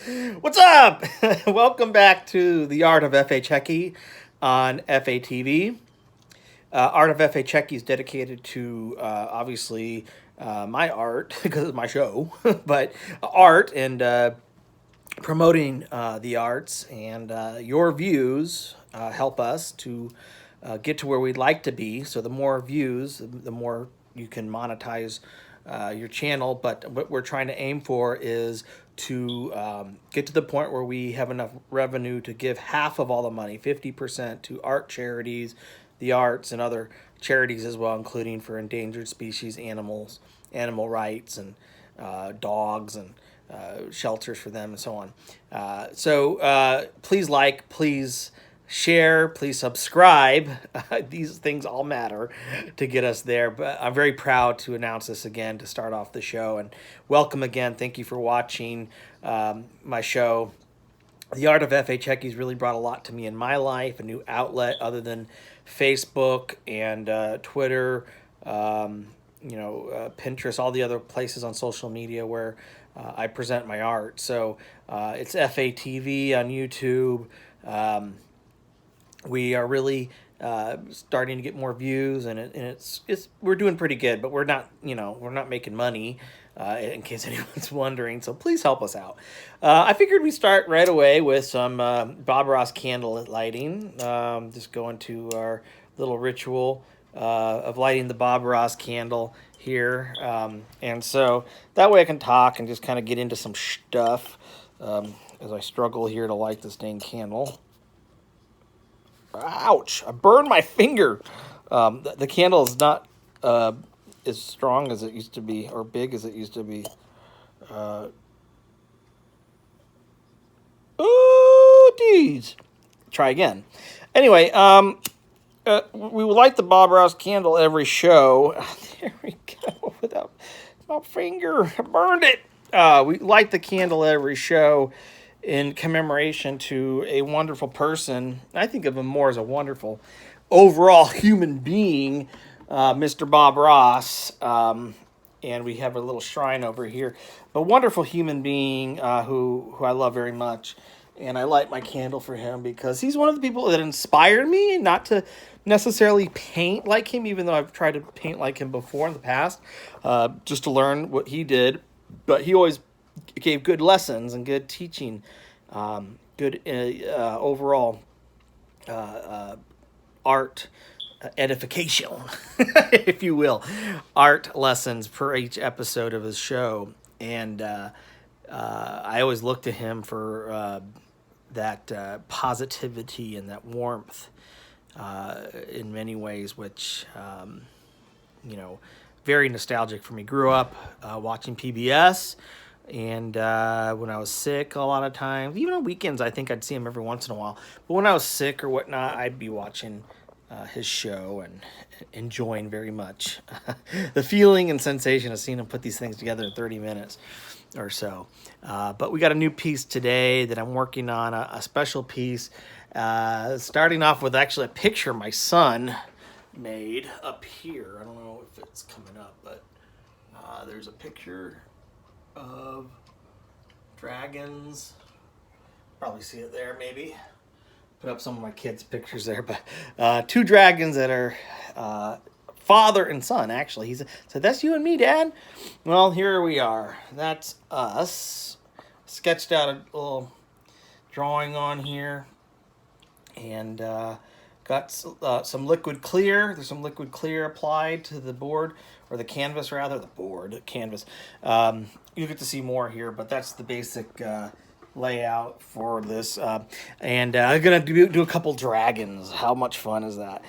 What's up? Welcome back to the Art of F.A. Checky on FATV. Art of F.A. Checky is dedicated to obviously my art because it's my show, but art and promoting the arts and your views help us to get to where we'd like to be. So the more views, the more you can monetize your channel. But what we're trying to aim for is to get to the point where we have enough revenue to give half of all the money, 50%, to art charities, the arts, and other charities as well, including for endangered species, animals, animal rights, and dogs, and shelters for them, and so on. Please like, please share, please subscribe. These things all matter to get us there. But I'm very proud to announce this again to start off the show. And welcome again. Thank you for watching my show. The Art of F.A. Checky's really brought a lot to me in my life, a new outlet other than Facebook and Twitter, Pinterest, all the other places on social media where I present my art. So it's FATV on YouTube. We are really starting to get more views, and it's we're doing pretty good, but we're not making money. In case anyone's wondering, so please help us out. I figured we'd start right away with some Bob Ross candle lighting. Just going to our little ritual of lighting the Bob Ross candle here, and so that way I can talk and just kind of get into some stuff as I struggle here to light this dang candle. Ouch! I burned my finger. The candle is not as strong as it used to be, or big as it used to be. Oh, geez. Try again. Anyway, we would light the Bob Ross candle every show. There we go. Without my finger, I burned it. We light the candle every show in commemoration to a wonderful person. I think of him more as a wonderful overall human being, Mr. Bob Ross. And we have a little shrine over here. A wonderful human being who I love very much. And I light my candle for him because he's one of the people that inspired me not to necessarily paint like him, even though I've tried to paint like him before in the past, just to learn what he did. But he always gave good lessons and good teaching, good overall art edification, if you will, art lessons per each episode of his show. And I always look to him for that positivity and that warmth in many ways, which, very nostalgic for me. Grew up watching PBS, and when I was sick, a lot of times, even on weekends, I think I'd see him every once in a while. But when I was sick or whatnot, I'd be watching his show and enjoying very much the feeling and sensation of seeing him put these things together in 30 minutes or so. But we got a new piece today that I'm working on, a special piece, starting off with actually a picture my son made up here. I don't know if it's coming up, but there's a picture of dragons. Probably see it there, maybe. Put up some of my kids' pictures there, but two dragons that are father and son, actually. He said, "That's you and me, Dad." Well, here we are. That's us. Sketched out a little drawing on here, and got some liquid clear. There's some liquid clear applied to the board, or the canvas rather, the canvas. You get to see more here, but that's the basic layout for this. And I'm going to do a couple dragons. How much fun is that?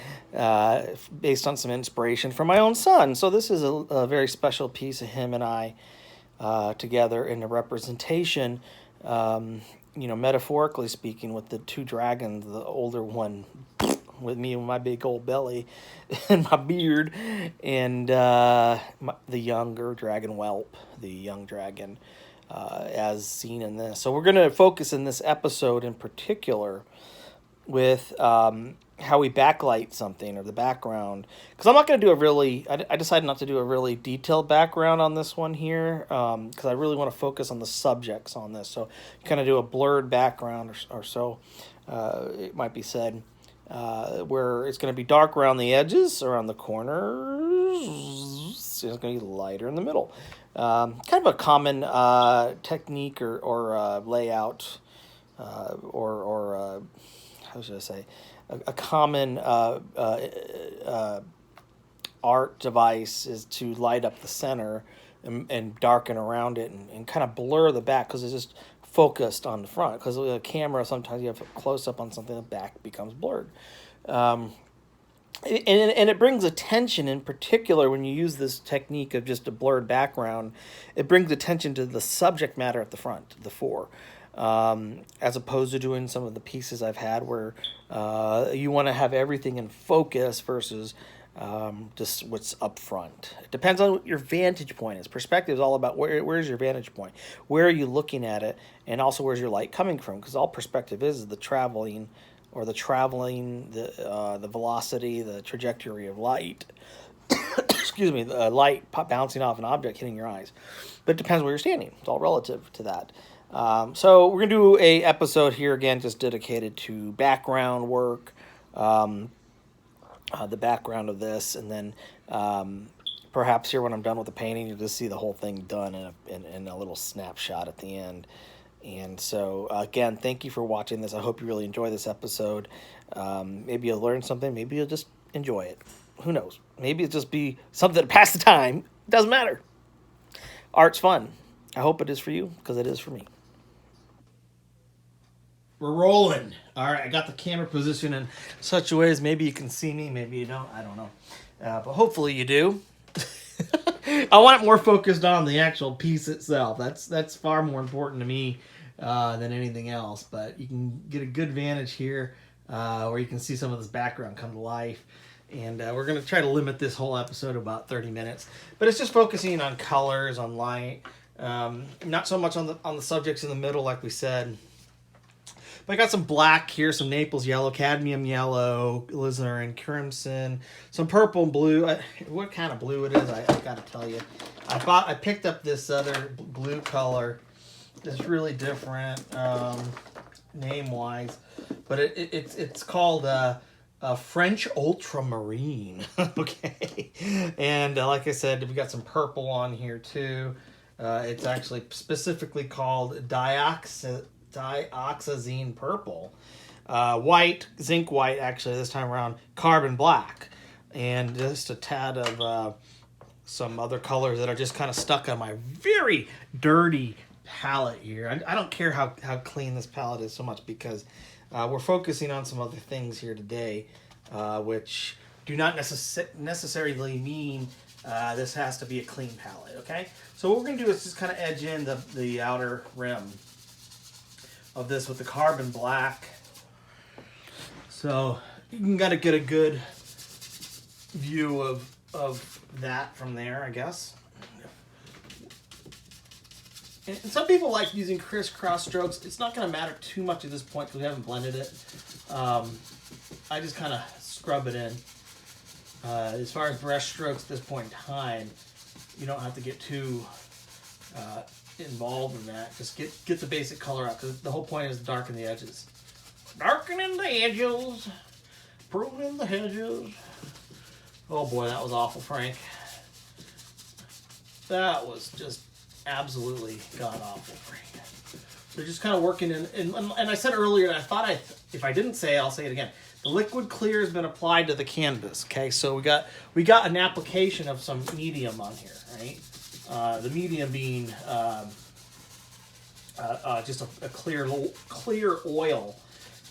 Based on some inspiration from my own son. So this is a very special piece of him and I together in a representation, metaphorically speaking, with the two dragons, the older one with me and my big old belly and my beard, and the younger dragon whelp, the young dragon, as seen in this. So we're going to focus in this episode in particular with how we backlight something or the background, because I'm not going to do a really, I decided not to do a really detailed background on this one here, because I really want to focus on the subjects on this. So kind of do a blurred background or so, it might be said, where it's going to be dark around the edges, around the corners. It's going to be lighter in the middle. Kind of a common technique or layout, or how should I say, a common art device is to light up the center and darken around it and kind of blur the back, because it's just focused on the front. Because with a camera, sometimes you have a close up on something, the back becomes blurred. And it brings attention, in particular when you use this technique of just a blurred background, it brings attention to the subject matter at the front, the fore, as opposed to doing some of the pieces I've had where you want to have everything in focus versus just what's up front. It depends on what your vantage point is. Perspective is all about where's your vantage point, where are you looking at it, and also where's your light coming from, because all perspective is the traveling, the velocity, the trajectory of light. Excuse me, the light bouncing off an object hitting your eyes. But it depends where you're standing. It's all relative to that. So we're going to do a episode here again just dedicated to background work, the background of this, and then perhaps here when I'm done with the painting, you'll just see the whole thing done in a little snapshot at the end. And so, again, thank you for watching this. I hope you really enjoy this episode. Maybe you'll learn something. Maybe you'll just enjoy it. Who knows? Maybe it'll just be something to pass the time. It doesn't matter. Art's fun. I hope it is for you, because it is for me. We're rolling. All right, I got the camera positioned in such a way as maybe you can see me, maybe you don't. I don't know. But hopefully you do. I want it more focused on the actual piece itself. That's far more important to me than anything else. But you can get a good vantage here where you can see some of this background come to life. And we're going to try to limit this whole episode to about 30 minutes. But it's just focusing on colors, on light. Not so much on the subjects in the middle, like we said. But I got some black here, some Naples yellow, cadmium yellow, alizarin crimson, some purple and blue. What kind of blue it is, I got to tell you. I picked up this other blue color. It's really different name-wise, but it's called French ultramarine. Okay, and like I said, we got some purple on here too. It's actually specifically called dioxazine purple. White, zinc white, actually this time around, carbon black, and just a tad of some other colors that are just kind of stuck on my very dirty palette here. I don't care how clean this palette is so much, because we're focusing on some other things here today, which do not necessarily mean this has to be a clean palette, okay? So what we're going to do is just kind of edge in the outer rim of this with the carbon black. So you can kind of get a good view of that from there, I guess. And some people like using crisscross strokes. It's not going to matter too much at this point because we haven't blended it. I just kind of scrub it in. As far as brush strokes at this point in time, you don't have to get too involved in that. Just get the basic color out, because the whole point is to darken the edges. Darkening the edges, pruning the hedges. Oh boy, that was awful, Frank. That was just absolutely god awful, Frank. So just kind of working in, and I said earlier, I thought if I didn't say it, I'll say it again. The liquid clear has been applied to the canvas. Okay, so we got an application of some medium on here, right? The medium being just a clear oil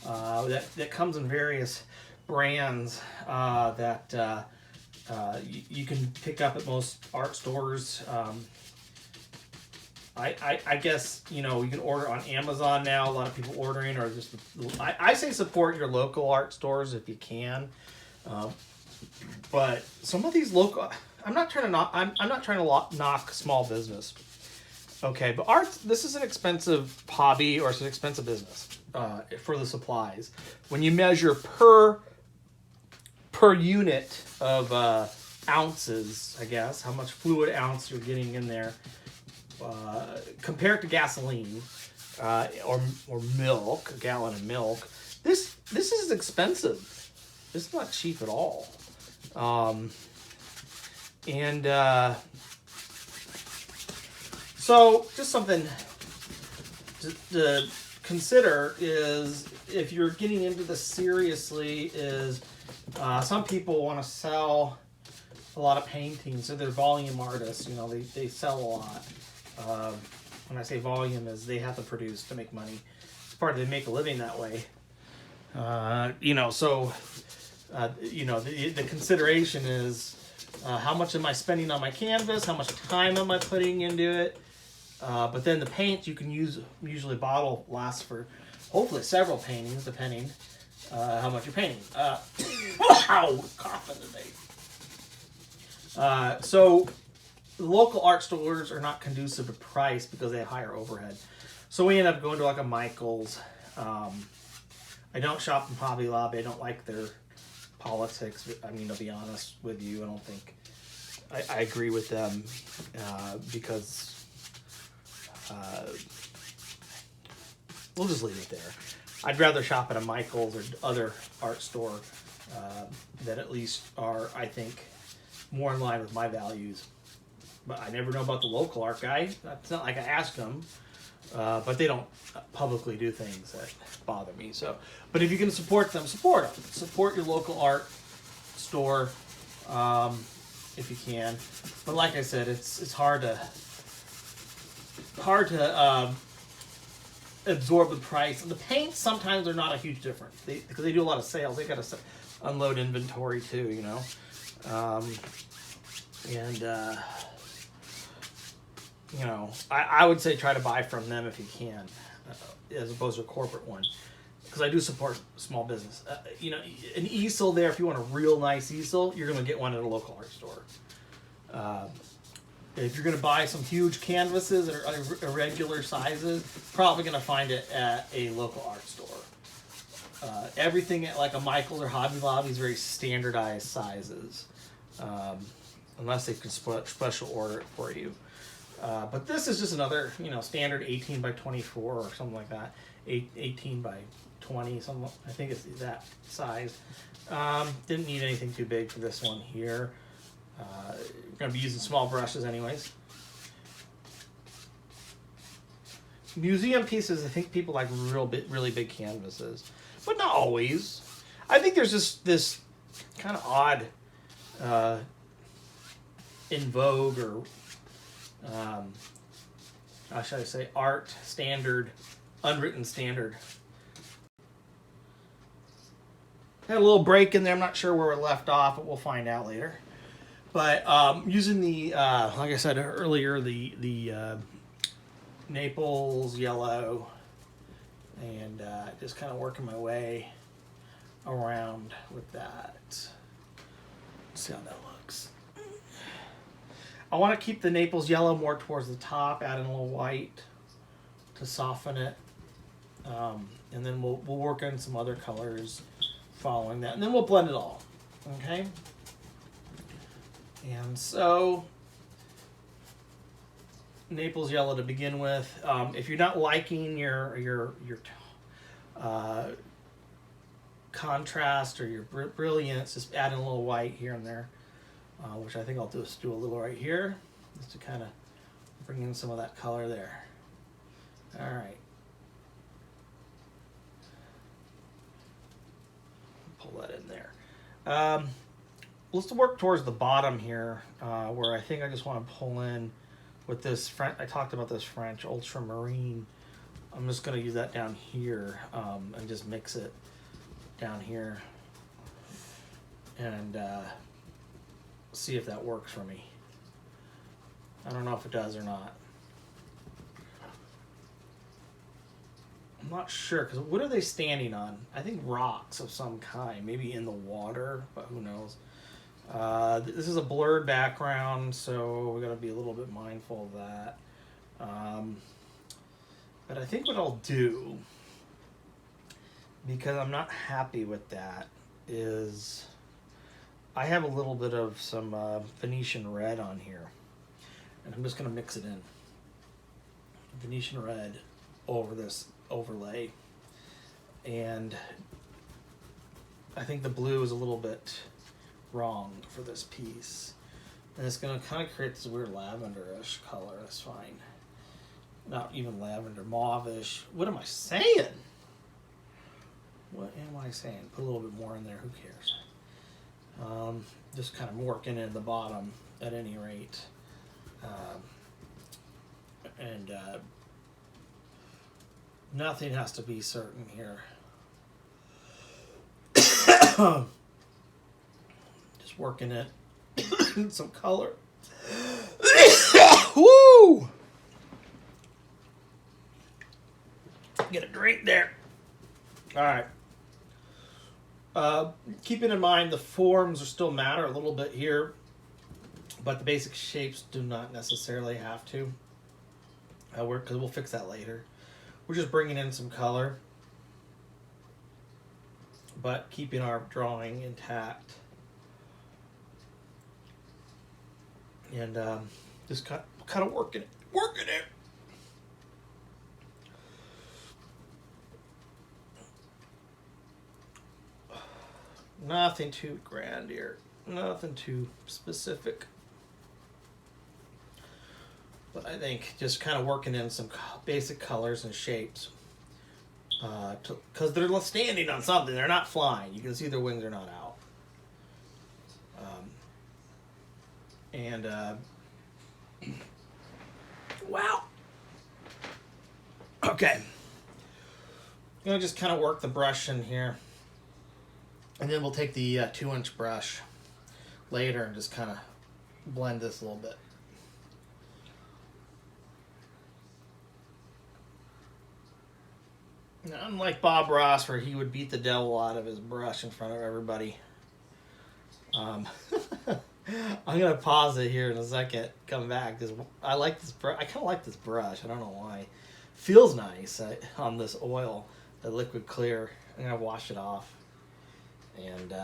that comes in various brands that you can pick up at most art stores. I guess, you can order on Amazon now. A lot of people ordering, or just I say support your local art stores if you can. But some of these local, I'm not trying to knock small business. Okay, but art, this is an expensive hobby, or it's an expensive business for the supplies. When you measure per per unit of ounces, I guess, how much fluid ounce you're getting in there, compared to gasoline or milk, a gallon of milk. This is expensive. It's not cheap at all. So just something to consider is, if you're getting into this seriously, is some people want to sell a lot of paintings. So they're volume artists, they sell a lot. When I say volume, is they have to produce to make money. It's part of they make a living that way. The consideration is, how much am I spending on my canvas? How much time am I putting into it? But then the paint you can use, usually bottle lasts for hopefully several paintings, depending how much you're painting. Wow, coughing today. So local art stores are not conducive to price because they have higher overhead. So we end up going to like a Michael's. I don't shop in Hobby Lobby. I don't like their politics. I mean, to be honest with you, I don't think I agree with them because we'll just leave it there. I'd rather shop at a Michael's or other art store that at least are, I think, more in line with my values. But I never know about the local art guy. It's not like I ask them, but they don't publicly do things that bother me. So, but if you can support them, support them. Support your local art store if you can. But like I said, it's hard to absorb the price. The paints sometimes are not a huge difference because they do a lot of sales. They got to unload inventory too, I would say try to buy from them if you can, as opposed to a corporate one, because I do support small business. An easel there, if you want a real nice easel, you're going to get one at a local art store. If you're going to buy some huge canvases that are irregular sizes, probably going to find it at a local art store. Everything at like a Michael's or Hobby Lobby is very standardized sizes, unless they can special order it for you. But this is just another, standard 18 by 24 or something like that. 18 by 20, something. I think it's that size. Didn't need anything too big for this one here. You're going to be using small brushes anyways. Museum pieces, I think people like really big canvases, but not always. I think there's just this kind of odd, in vogue, or how should I say, art standard, unwritten standard. Had a little break in there. I'm not sure where we left off, but we'll find out later. But using the, like I said earlier, the Naples yellow, and just kind of working my way around with that. Let's see how that looks. I want to keep the Naples yellow more towards the top, add in a little white to soften it, and then we'll work on some other colors following that, and then we'll blend it all. Okay. And so, Naples yellow to begin with. If you're not liking your contrast or your brilliance, just add in a little white here and there, which I think I'll just do a little right here, just to kind of bring in some of that color there. All right. Pull that in there. Let's work towards the bottom here, where I think I just want to pull in with this I talked about this French ultramarine. I'm just going to use that down here, and just mix it down here, and see if that works for me. I don't know if it does or not. I'm not sure, because what are they standing on? I think rocks of some kind, maybe in the water, but who knows. This is a blurred background, so we got to be a little bit mindful of that. But I think what I'll do, because I'm not happy with that, is I have a little bit of some Venetian red on here, and I'm just going to mix it in. Venetian red over this overlay, and I think the blue is a little bit wrong for this piece, and it's going to kind of create this weird lavender-ish color. That's fine. Not even lavender, mauve-ish. What am I saying? What am I saying? Put a little bit more in there. Who cares? Just kind of working in the bottom at any rate. And nothing has to be certain here. Just working it. Some color. Woo! Get a drink there. All right. Keeping in mind the forms are still matter a little bit here, but the basic shapes do not necessarily have to. Because we'll fix that later. We're just bringing in some color, but keeping our drawing intact. And just kind of working it. Nothing too grand here. Nothing too specific. But I think just kind of working in some basic colors and shapes. Because they're standing on something. They're not flying. You can see their wings are not out. Wow. Okay. I'm going to just kind of work the brush in here. And then we'll take the 2-inch brush later and just kind of blend this a little bit. Now, unlike Bob Ross, where he would beat the devil out of his brush in front of everybody. I'm going to pause it here in a second, come back, because I like this brush. I kind of like this brush. I don't know why. Feels nice on this oil, the liquid clear. I'm going to wash it off. And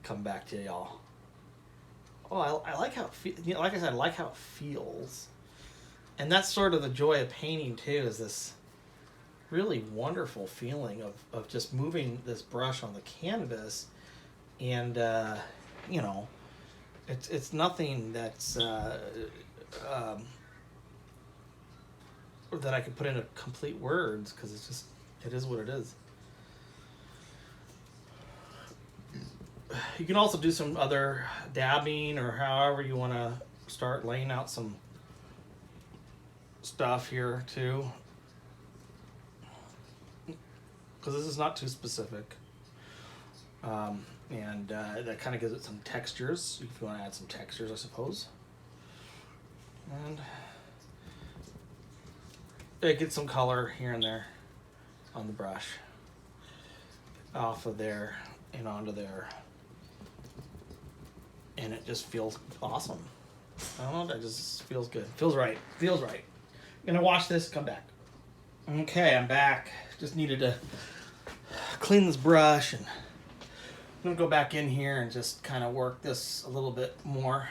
come back to y'all. Oh, I like how it feels. You know, like I said, I like how it feels. And that's sort of the joy of painting too, is this really wonderful feeling of just moving this brush on the canvas, and you know, it's nothing that's that I could put into complete words, because it is what it is. You can also do some other dabbing, or however you want to start laying out some stuff here too, because this is not too specific, and that kind of gives it some textures if you want to add some textures, I suppose. And it gets some color here and there on the brush, off of there and onto there, and it just feels awesome. I don't know, that just feels good. Feels right. I'm gonna wash this, come back. Okay, I'm back. Just needed to clean this brush, and I'm gonna go back in here and just kind of work this a little bit more.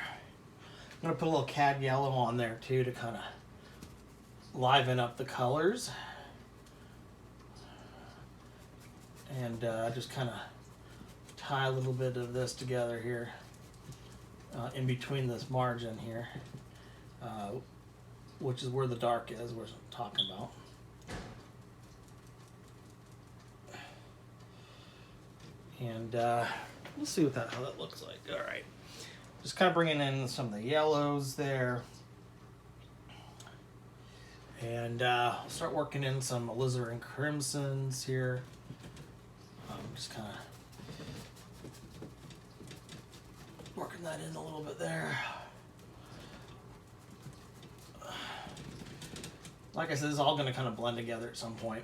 I'm gonna put a little cad yellow on there too to kind of liven up the colors, and just kind of tie a little bit of this together here in between this margin here, which is where the dark is we're talking about. And let's see how that looks like. All right, just kind of bringing in some of the yellows there, and I'll start working in some alizarin crimsons here. Just kind of working that in a little bit there. Like I said, this is all going to kind of blend together at some point.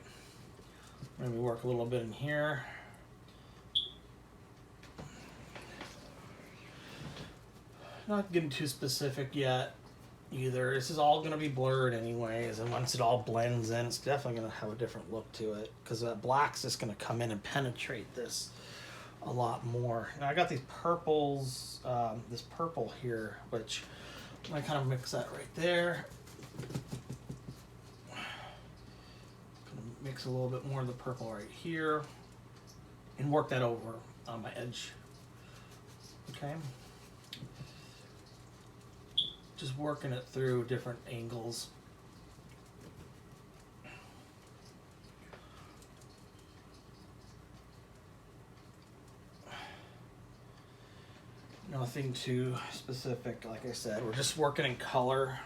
Maybe work a little bit in here. Not getting too specific yet either. This is all going to be blurred anyways, and once it all blends in, it's definitely going to have a different look to it, because that black's just going to come in and penetrate this a lot more. Now I got these purples, this purple here, which I kind of mix that right there. Mix a little bit more of the purple right here and work that over on my edge. Okay. Just working it through different angles. Nothing too specific, like I said. We're just working in color.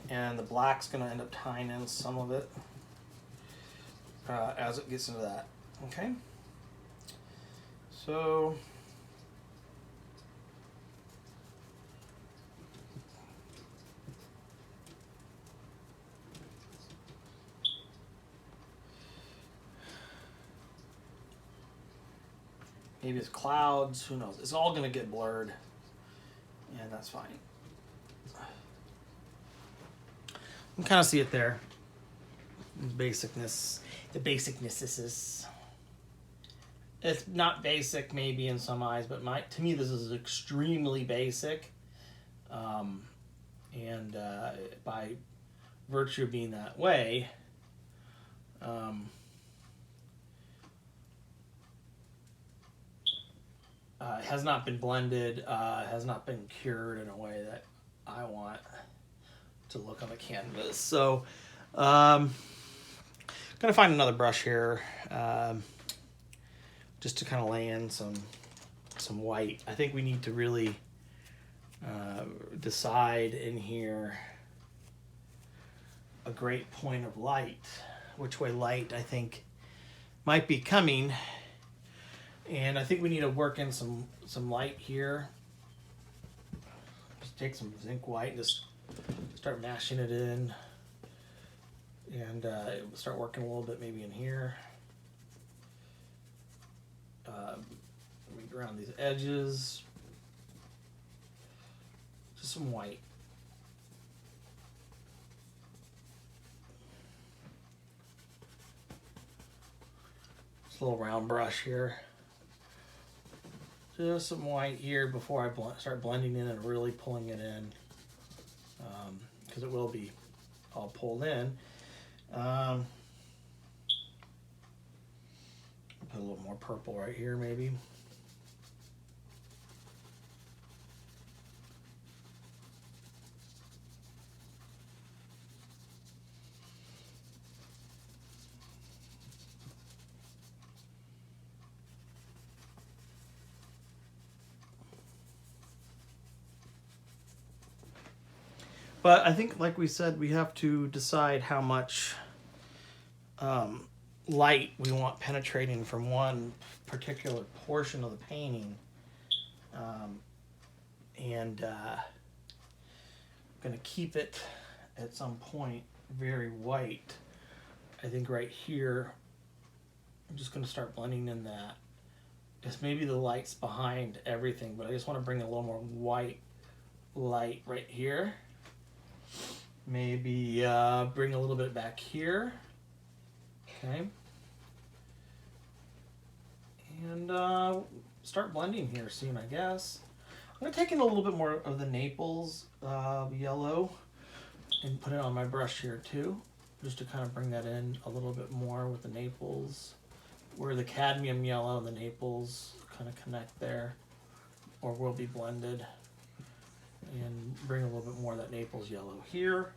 And the black's going to end up tying in some of it as it gets into that. Okay? So maybe it's clouds, who knows? It's all going to get blurred, and that's fine. You can kind of see it there. Basicness. The basicness is. It's not basic maybe in some eyes, but to me this is extremely basic. And by virtue of being that way, it has not been blended, has not been cured in a way that I want to look on the canvas. So I'm gonna find another brush here, just to kind of lay in some white. I think we need to really decide in here a great point of light, which way light I think might be coming. And I think we need to work in some light here. Just take some zinc white and just start mashing it in. And start working a little bit maybe in here. Around these edges. Just some white. Just a little round brush here. Just some white here before I start blending in and really pulling it in, because it will be all pulled in. Put a little more purple right here maybe. But I think, like we said, we have to decide how much light we want penetrating from one particular portion of the painting. And I'm going to keep it at some point very white. I think right here, I'm just going to start blending in that. Just maybe the light's behind everything, but I just want to bring a little more white light right here. Maybe bring a little bit back here. Okay. And start blending here soon, I guess. I'm going to take in a little bit more of the Naples yellow and put it on my brush here too, just to kind of bring that in a little bit more with the Naples, where the cadmium yellow and the Naples kind of connect there, or will be blended. And bring a little bit more of that Naples yellow here.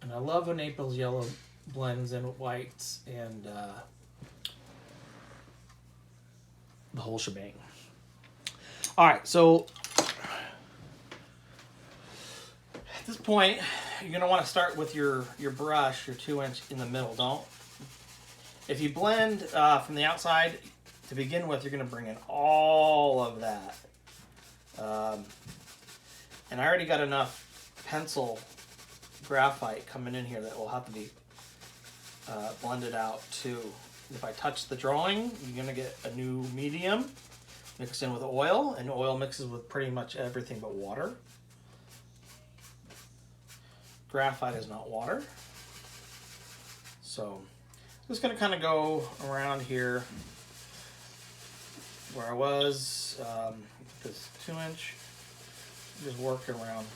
And I love when Naples yellow blends in with whites and the whole shebang. All right, so at this point, you're gonna want to start with your brush, your 2-inch in the middle. If you blend from the outside to begin with, you're gonna bring in all of that. And I already got enough pencil graphite coming in here that will have to be blended out too. If I touch the drawing, you're gonna get a new medium mixed in with oil, and oil mixes with pretty much everything but water. Graphite is not water. So Just gonna kind of go around here where I was, this 2-inch, just work around.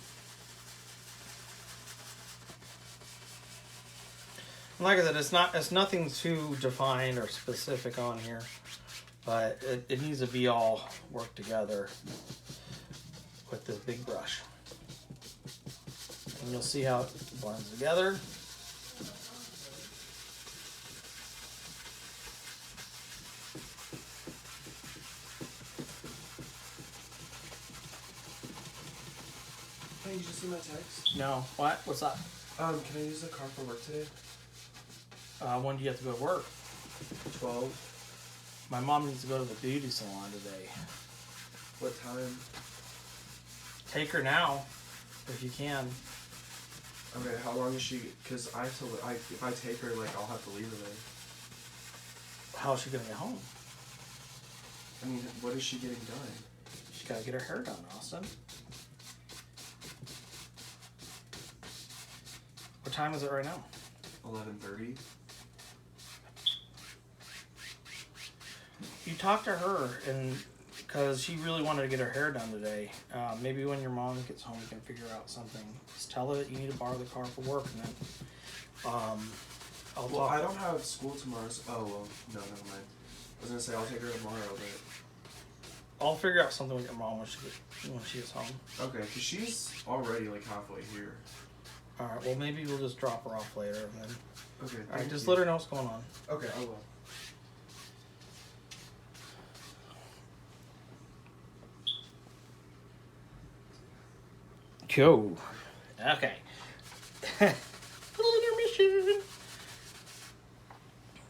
Like I said, it's nothing too defined or specific on here, but it needs to be all worked together with this big brush. And you'll see how it blends together. Hey, you just see my text? No, what? What's up? Can I use the car for work today? When do you have to go to work? 12. My mom needs to go to the beauty salon today. What time? Take her now, if you can. Okay, how long is she? Because I have to. If I take her, like, I'll have to leave her then. How is she gonna get home? I mean, what is she getting done? She gotta get her hair done, Austin. What time is it right now? 11:30. You talk to her, and because she really wanted to get her hair done today. Maybe when your mom gets home, you can figure out something. Just tell her that you need to borrow the car for work, and then I'll talk. I don't have school tomorrow. So, oh well, no, never mind. I was gonna say I'll take her tomorrow, but I'll figure out something with your mom when she gets home. okay, because she's already like halfway here. All right. Well, maybe we'll just drop her off later, and then. Okay. All right. Just let her know what's going on. Okay, I will. Cool. Okay. Little intermission.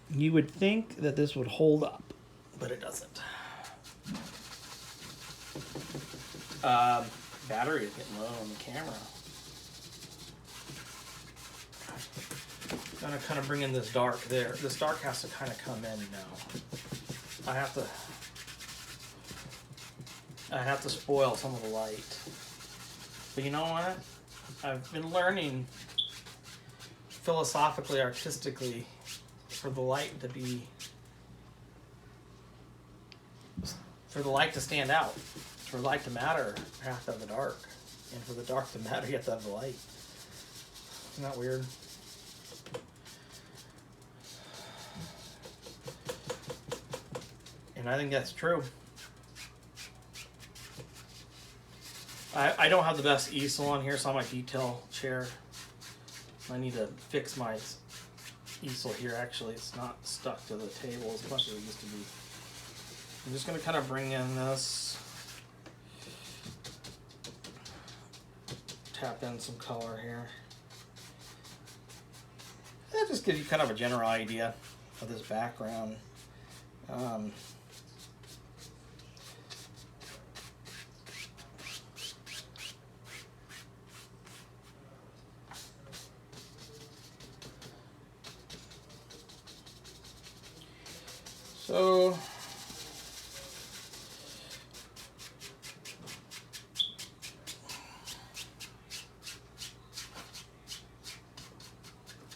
You would think that this would hold up, but it doesn't. Battery is getting low on the camera. Gonna kind of bring in this dark there. This dark has to kind of come in now. I have to spoil some of the light. But you know what? I've been learning philosophically, artistically, for the light to stand out, for the light to matter, you have to have the dark, and for the dark to matter, you have to have the light. Isn't that weird? And I think that's true. I don't have the best easel on here, so on my detail chair. I need to fix my easel here. Actually, it's not stuck to the table as much as it used to be. I'm just going to kind of bring in this. Tap in some color here. That just gives you kind of a general idea of this background. So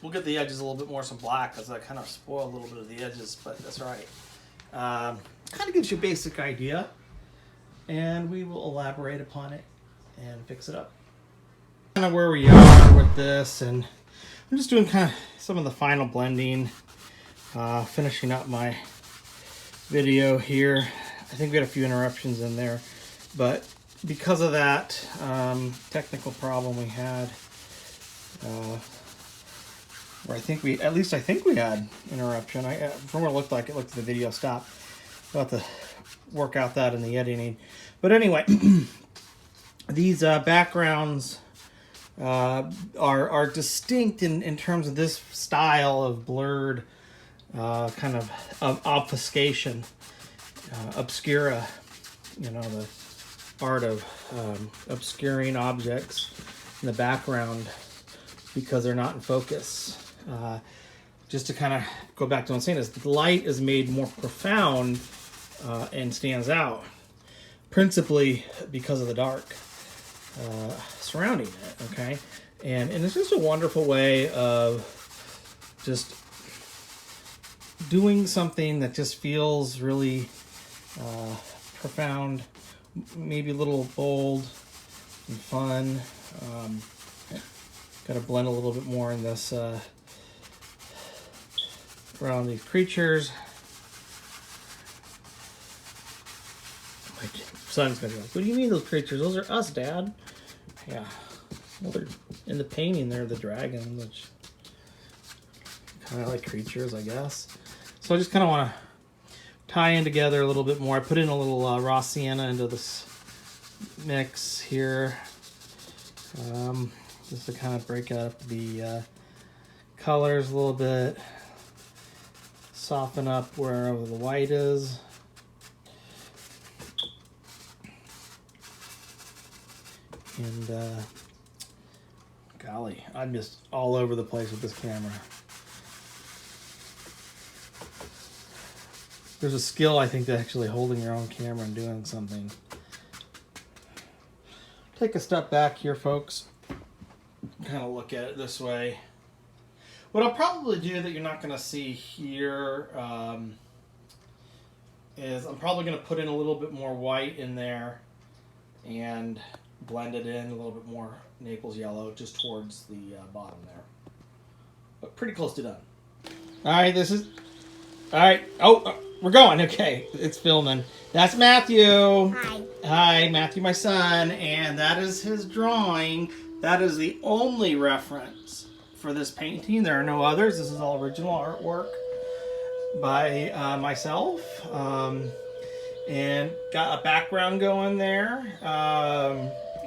we'll get the edges a little bit more some black because I kind of spoil a little bit of the edges, but that's right. Kind of gives you a basic idea, and we will elaborate upon it and fix it up. Kind of where we are with this, and I'm just doing kind of some of the final blending, finishing up my video here. I think we had a few interruptions in there, but because of that technical problem we had, where I think we had interruption. From what it looked like the video stopped. We'll have to work out that in the editing. But anyway, these backgrounds are distinct in terms of this style of blurred kind of obfuscation, obscura, the art of obscuring objects in the background because they're not in focus. Just to kind of go back to what I'm saying is the light is made more profound and stands out, principally because of the dark surrounding it, okay? And it's just a wonderful way of just doing something that just feels really profound, maybe a little bold and fun. Got to blend a little bit more in this around these creatures. My son's gonna be like, "What do you mean those creatures? Those are us, Dad." Yeah. Well, they're in the painting. They're the dragons, which kind of like creatures, I guess. So I just kind of want to tie in together a little bit more. I put in a little raw sienna into this mix here, just to kind of break up the colors a little bit, soften up wherever the white is. And golly, I'm just all over the place with this camera. There's a skill, I think, to actually holding your own camera and doing something. Take a step back here, folks. Kind of look at it this way. What I'll probably do that you're not going to see here is I'm probably going to put in a little bit more white in there and blend it in a little bit more Naples yellow just towards the bottom there. But pretty close to done. All right, this is... All right. Oh, we're going. Okay, it's filming. That's Matthew. Hi. Hi, Matthew, my son. And that is his drawing. That is the only reference for this painting. There are no others. This is all original artwork by myself. And got a background going there.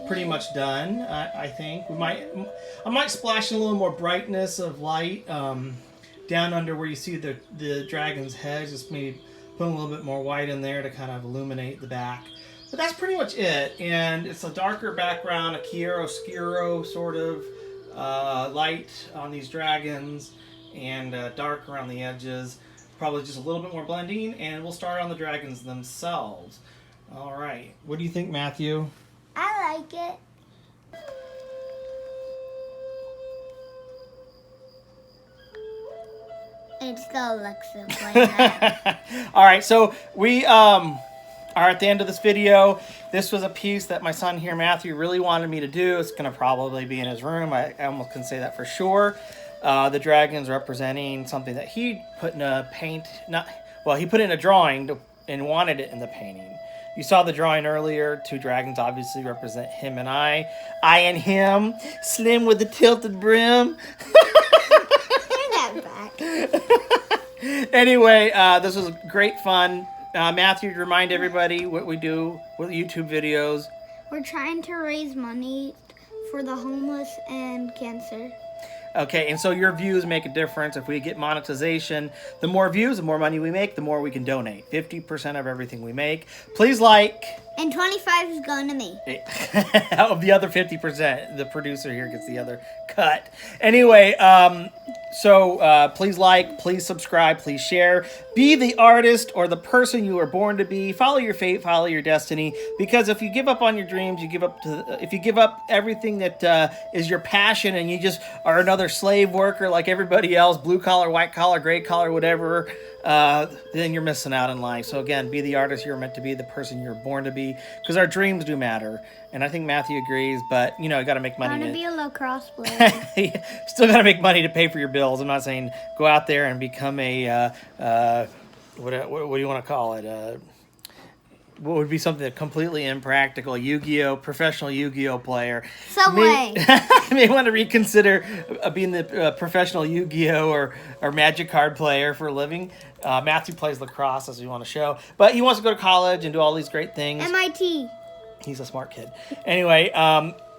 Pretty much done, I think. I might splash in a little more brightness of light down under where you see the dragon's head. Just maybe put a little bit more white in there to kind of illuminate the back. But that's pretty much it. And it's a darker background, a chiaroscuro sort of light on these dragons, and dark around the edges. Probably just a little bit more blending, and we'll start on the dragons themselves. All right. What do you think, Matthew? I like it. It still looks like that. All right, so we are at the end of this video. This was a piece that my son here, Matthew, really wanted me to do. It's going to probably be in his room. I almost can say that for sure. The dragons representing something that he put in a paint. He put in a drawing and wanted it in the painting. You saw the drawing earlier. Two dragons obviously represent him and I and him. Slim with the tilted brim. Turn that back. Anyway, this was great fun. Matthew, remind everybody what we do with YouTube videos. We're trying to raise money for the homeless and cancer. Okay, and so your views make a difference. If we get monetization, the more views, the more money we make, the more we can donate. 50% of everything we make. Please like. And 25 is going to me. Of the other 50%, the producer here gets the other cut. Anyway, so please like, please subscribe, please share. Be the artist or the person you were born to be. Follow your fate, follow your destiny. Because if you give up on your dreams, if you give up everything that is your passion, and you just are another slave worker like everybody else, blue collar, white collar, gray collar, whatever, then you're missing out in life. So again, be the artist you're meant to be, the person you're born to be, because our dreams do matter. And I think Matthew agrees, but you got to make money. I want to be a lacrosse player. Still got to make money to pay for your bills. I'm not saying go out there and become a what do you want to call it? What would be something completely impractical? Professional Yu-Gi-Oh player. Subway. May want to reconsider being the professional Yu-Gi-Oh or Magic card player for a living. Matthew plays lacrosse, as we want to show, but he wants to go to college and do all these great things. MIT. He's a smart kid. Anyway,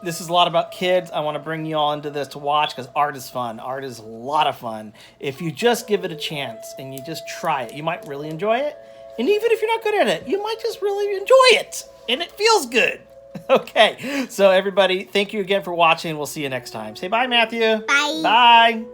this is a lot about kids. I want to bring you all into this to watch because art is fun. Art is a lot of fun. If you just give it a chance and you just try it, you might really enjoy it. And even if you're not good at it, you might just really enjoy it. And it feels good. Okay. So everybody, thank you again for watching. We'll see you next time. Say bye, Matthew. Bye. Bye.